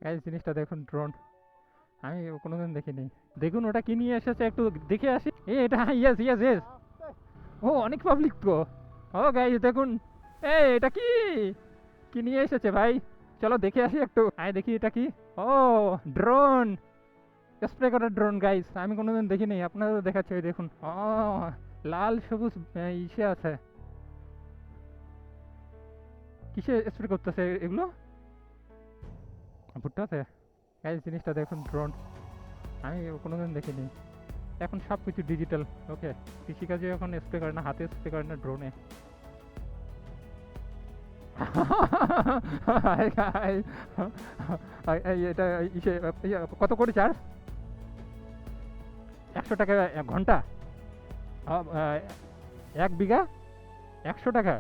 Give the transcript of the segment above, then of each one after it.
Guys জিনিসটা দেখুন, drone. আমি কোনোদিন দেখিনি। দেখুন ওটা কি নিয়ে এসেছে, একটু দেখে আসি। এটা ইয়েস ইয়েস ইয়েস। ও অনেক পাবলিক তো। ও গাইস দেখুন, এটা কি কি নিয়ে এসেছে ভাই? চলো দেখে আসি একটু। আয় দেখি এটা কি। ও ড্রোন, স্প্রে করার ড্রোন গাইস। আমি কোনোদিন দেখিনি, আপনাদের দেখাচ্ছি। ওই দেখুন, ও লাল সবুজ ইসে আছে। কিসে স্প্রে করতেছে এগুলো? ভুট্টাতে। গাইস জিনিসটা দেখুন, ড্রোন। আমি কোনোদিন দেখিনি। এখন সব কিছু ডিজিটাল। ওকে, কৃষিকাজে এখন স্প্রে করে না, হাতে স্প্রে করে না, ড্রোনে। এটা ইসে কত করে চার্জ? 100 টাকা এক ঘন্টা? এক বিঘা 100 টাকা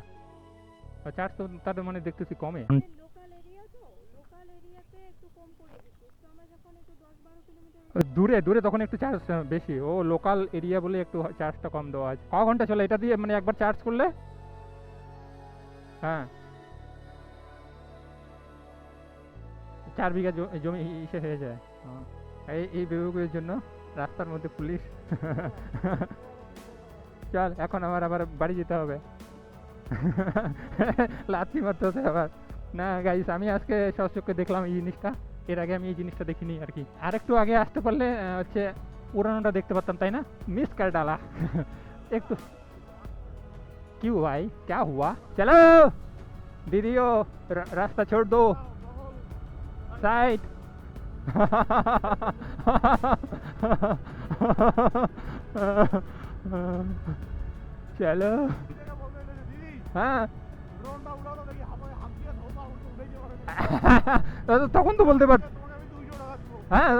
চার্জ তো। তার মানে দেখতেছি কমে। লোকাল এরিয়া তো, লোকাল এরিয়াতে একটু কম করে দিচ্ছে। একটু আমরা যখন একটু 10-12 কিলোমিটার দূরে দূরে তখন একটু চার্জ বেশি। ও লোকাল এরিয়া বলে একটু চার্জটা কম দেওয়া আছে। ক ঘন্টা চলে এটা দিয়ে, মানে একবার চার্জ করলে? হ্যাঁ, 4 বিঘা জমি ইসে হয়ে যায়। এই বিভাগের জন্য রাস্তার মধ্যে পুলিশ। চল এখন আমার আবার বাড়ি যেতে হবে। লাথি মারতে হতে আবার। না গাইস, আমি আজকে সচক্ষে দেখলাম এই জিনিসটা। এর আগে আমি এই জিনিসটা দেখিনি আর কি। আর একটু আগে আসতে পারলে হচ্ছে পুরানোটা দেখতে পারতাম, তাই না? मिस कर डाला। একটু। क्यों भाई, क्या हुआ? चलो दीदियों, रास्ता छोड़ दो, साइड। चलो। हाँ। তখন তো বলতে পারত। হ্যাঁ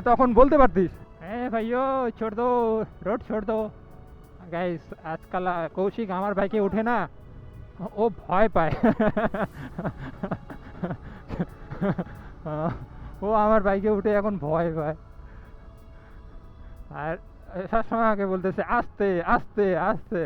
তখন বলতে পারতিস। হ্যাঁ ভাইও, छोड़ दो, रोड छोड़ दो। গাইস আজকাল কৌশিক আমার বাইকে উঠে না, ও ভয় পায়। ও আমার বাইকে উঠে এখন ভয় পায়। আর সবসময় আগে বলতেছে আস্তে আস্তে আস্তে।